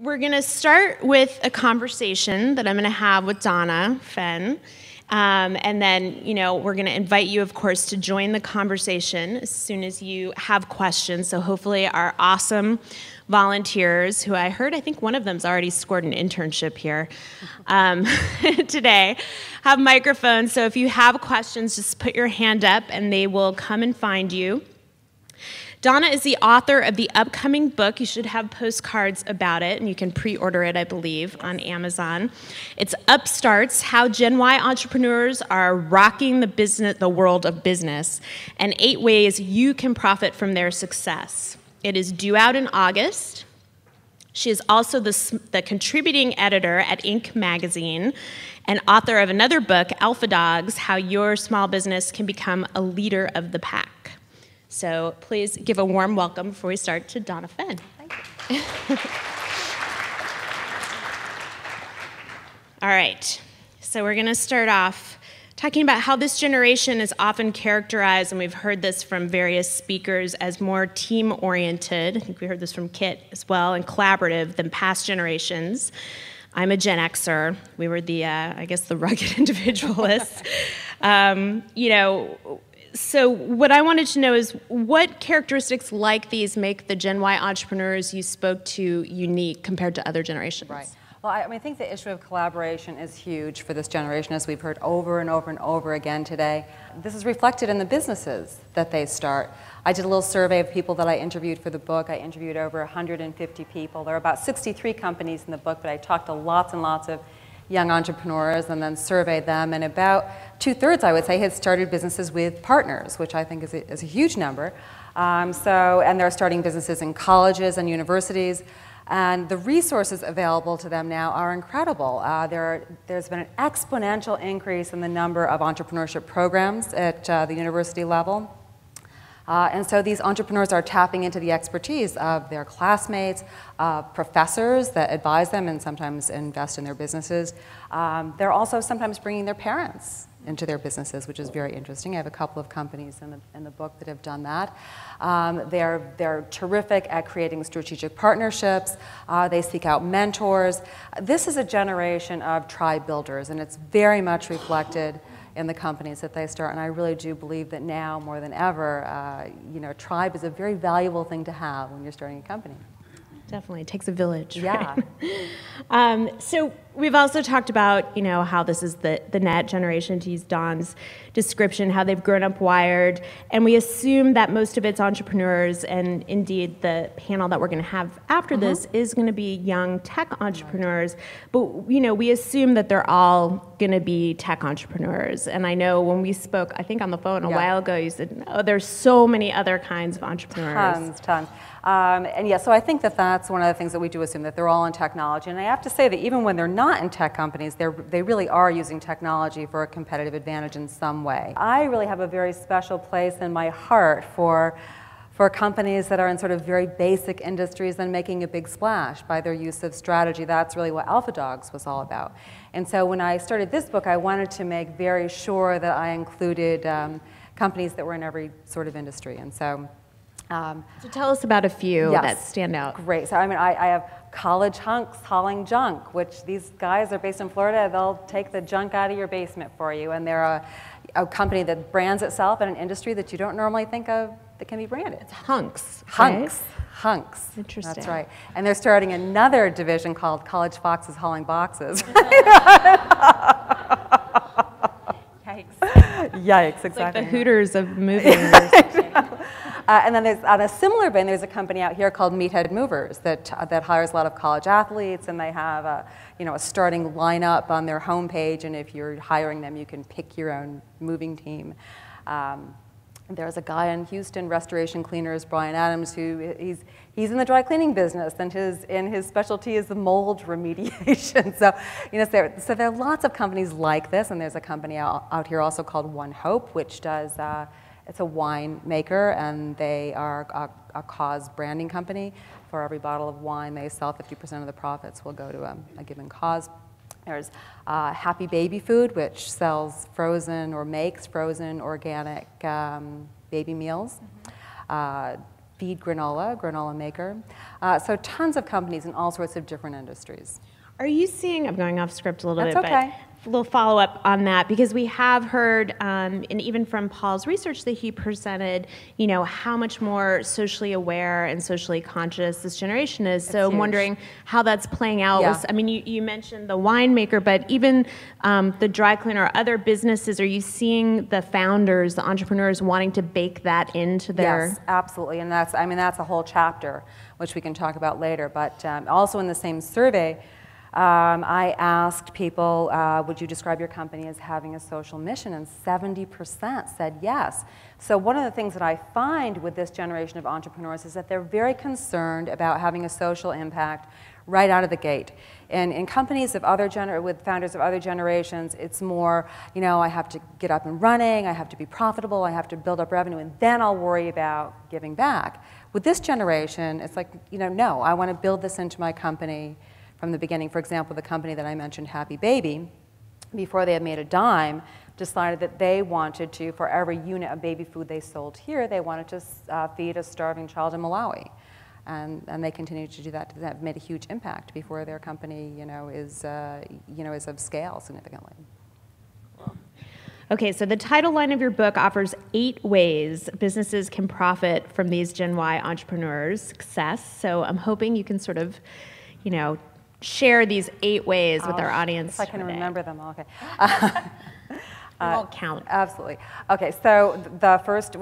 we're going to start with a conversation that I'm going to have with Donna Fenn. And then, we're going to invite you, of course, to join the conversation as soon as you have questions. So hopefully our awesome volunteers, who I think one of them's already scored an internship here today, have microphones. So if you have questions, just put your hand up and they will come and find you. Donna is the author of the upcoming book. You should have postcards about it, and you can pre-order it, I believe, on Amazon. It's Upstarts, How GenY Entrepreneurs Are Rocking the World of Business, and 8 Ways You Can Profit from Their Success. It is due out in August. She is also the contributing editor at Inc. magazine and author of another book, Alpha Dogs, How Your Small Business Can Become a Leader of the Pack. So please give a warm welcome before we start to Donna Fenn. Thank you. All right, so we're going to start off talking about how this generation is often characterized, and we've heard this from various speakers, as more team-oriented. I think we heard this from Kit as well, and collaborative than past generations. I'm a Gen Xer. We were the, I guess, the rugged individualists. So what I wanted to know is what characteristics like these make the Gen Y entrepreneurs you spoke to unique compared to other generations? Right. Well, I think the issue of collaboration is huge for this generation, as we've heard over and over and over again today. This is reflected in the businesses that they start. I did a little survey of people that I interviewed for the book. I interviewed over 150 people. There are about 63 companies in the book, but I talked to lots and lots of young entrepreneurs and then surveyed them, and about 2/3, I would say, had started businesses with partners, which I think is a huge number. And they're starting businesses in colleges and universities, and the resources available to them now are incredible. There's been an exponential increase in the number of entrepreneurship programs at the university level. And so these entrepreneurs are tapping into the expertise of their classmates, professors that advise them and sometimes invest in their businesses. They're also sometimes bringing their parents into their businesses, which is very interesting. I have a couple of companies in the book that have done that. They're terrific at creating strategic partnerships. They seek out mentors. This is a generation of tribe builders, and it's very much reflected in the companies that they start. And I really do believe that now, more than ever, tribe is a very valuable thing to have when you're starting a company. Definitely, it takes a village. Yeah. Right? So we've also talked about, how this is the net generation, to use Don's description, how they've grown up wired, and we assume that most of its entrepreneurs, and indeed the panel that we're going to have after this is going to be young tech entrepreneurs, but we assume that they're all going to be tech entrepreneurs. And I know when we spoke, I think on the phone a while ago, you said, oh, there's so many other kinds of entrepreneurs. Tons. And yeah, so I think that that's one of the things that we do assume, that they're all in technology. And I have to say that even when they're not in tech companies, they really are using technology for a competitive advantage in some way. I really have a very special place in my heart for companies that are in sort of very basic industries and making a big splash by their use of strategy. That's really what Alpha Dogs was all about. And so when I started this book, I wanted to make very sure that I included companies that were in every sort of industry. And so tell us about a few that stand out. Great. So I have college hunks hauling junk, which these guys are based in Florida. They'll take the junk out of your basement for you, and they're a company that brands itself in an industry that you don't normally think of that can be branded. It's hunks. Hunks. Right? Hunks. Interesting. That's right. And they're starting another division called College Foxes Hauling Boxes. Yikes. Yikes, exactly. It's like the Hooters of moving. And then there's, on a similar vein, there's a company out here called Meathead Movers that hires a lot of college athletes, and they have a starting lineup on their homepage, and if you're hiring them, you can pick your own moving team. There's a guy in Houston, Restoration Cleaners, Brian Adams, who he's in the dry cleaning business, and his specialty is the mold remediation. So, so there are lots of companies like this, and there's a company out here also called One Hope, which does. It's a wine maker, and they are a cause branding company. For every bottle of wine they sell, 50% of the profits will go to a given cause. There's Happy Baby Food, which sells frozen or makes frozen organic baby meals. feed granola maker. So tons of companies in all sorts of different industries. Are you seeing, I'm going off script a little That's bit, okay. but a little follow-up on that, because we have heard, and even from Paul's research that he presented, you know, how much more socially aware and socially conscious this generation is. So I'm wondering how that's playing out. Yeah. I mean, you mentioned the winemaker, but even the dry cleaner or other businesses, are you seeing the founders, the entrepreneurs wanting to bake that into their... Yes, absolutely, and that's a whole chapter, which we can talk about later, but also in the same survey, I asked people, would you describe your company as having a social mission? And 70% said yes. So one of the things that I find with this generation of entrepreneurs is that they're very concerned about having a social impact right out of the gate. And in companies of with founders of other generations, it's more, you know, I have to get up and running, I have to be profitable, I have to build up revenue, and then I'll worry about giving back. With this generation, it's like, you know, no, I want to build this into my company from the beginning. For example, the company that I mentioned, Happy Baby, before they had made a dime, decided that they wanted to, for every unit of baby food they sold here, they wanted to feed a starving child in Malawi. And they continue to do that. That made a huge impact before their company, you know, is of scale significantly. Okay, so the title line of your book offers 8 ways businesses can profit from these Gen Y entrepreneurs' success. So I'm hoping you can sort of, you know, share these 8 ways with our audience. If I can remember them all, okay. They won't count. Absolutely. Okay, so the first,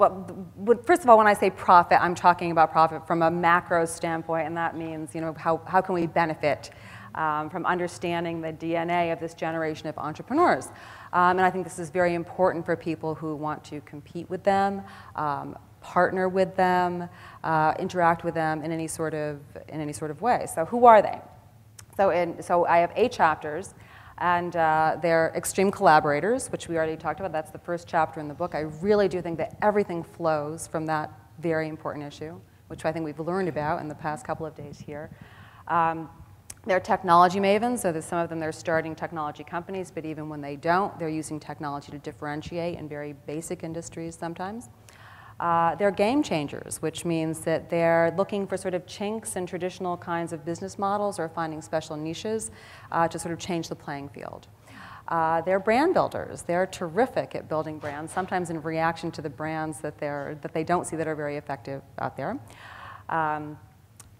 first of all, when I say profit, I'm talking about profit from a macro standpoint, and that means, you know, how can we benefit from understanding the DNA of this generation of entrepreneurs. And I think this is very important for people who want to compete with them, partner with them, interact with them in any sort of way. So who are they? So I have 8 chapters, and they're extreme collaborators, which we already talked about. That's the first chapter in the book. I really do think that everything flows from that very important issue, which I think we've learned about in the past couple of days here. They're technology mavens, so there's some of them, they're starting technology companies, but even when they don't, they're using technology to differentiate in very basic industries sometimes. They're game changers, which means that they're looking for sort of chinks in traditional kinds of business models or finding special niches to sort of change the playing field. They're brand builders. They're terrific at building brands, sometimes in reaction to the brands that they don't see that are very effective out there.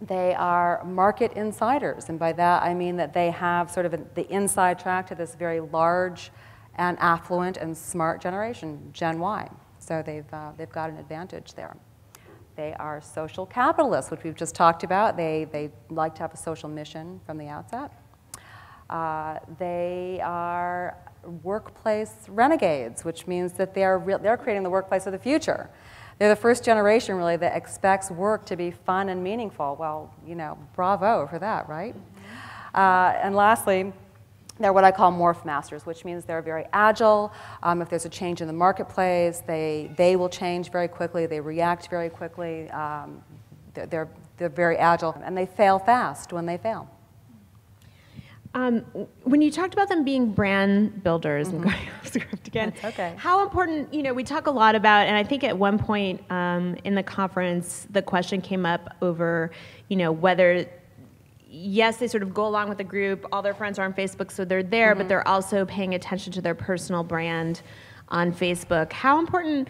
They are market insiders, and by that I mean that they have sort of the inside track to this very large and affluent and smart generation, Gen Y. So they've got an advantage there. They are social capitalists, which we've just talked about. They like to have a social mission from the outset. They are workplace renegades, which means that they're creating the workplace of the future. They're the first generation, really, that expects work to be fun and meaningful. Well, you know, bravo for that, right? And lastly, they're what I call morph masters, which means they're very agile. If there's a change in the marketplace, they will change very quickly. They react very quickly. They're very agile, and they fail fast when they fail. When you talked about them being brand builders, I'm going off script again. That's okay. How important, you know, we talk a lot about, and I think at one point in the conference, the question came up over, you know, whether, yes, they sort of go along with the group, all their friends are on Facebook, so they're there, but they're also paying attention to their personal brand on Facebook. How important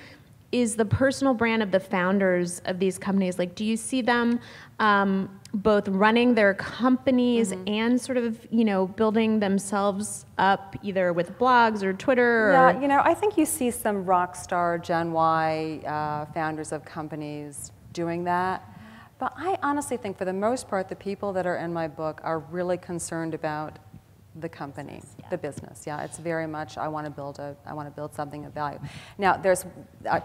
is the personal brand of the founders of these companies? Like, do you see them both running their companies and sort of, you know, building themselves up either with blogs or Twitter? Yeah, you know, I think you see some rock star Gen Y founders of companies doing that. But I honestly think for the most part, the people that are in my book are really concerned about the company, the business. Yeah, it's very much I want to build something of value. Now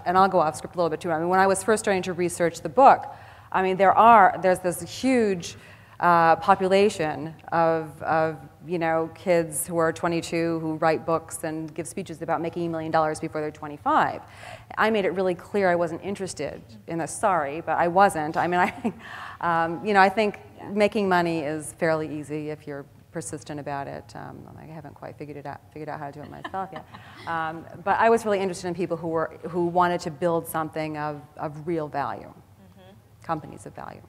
and I'll go off script a little bit too. I mean, when I was first starting to research the book, I mean, there's this huge population of you know, kids who are 22 who write books and give speeches about making $1 million before they're 25. I made it really clear I wasn't interested in this. Sorry, but I wasn't. I mean, you know, I think making money is fairly easy if you're persistent about it. I haven't quite figured out how to do it myself yet. But I was really interested in people who wanted to build something of real value. companies of value.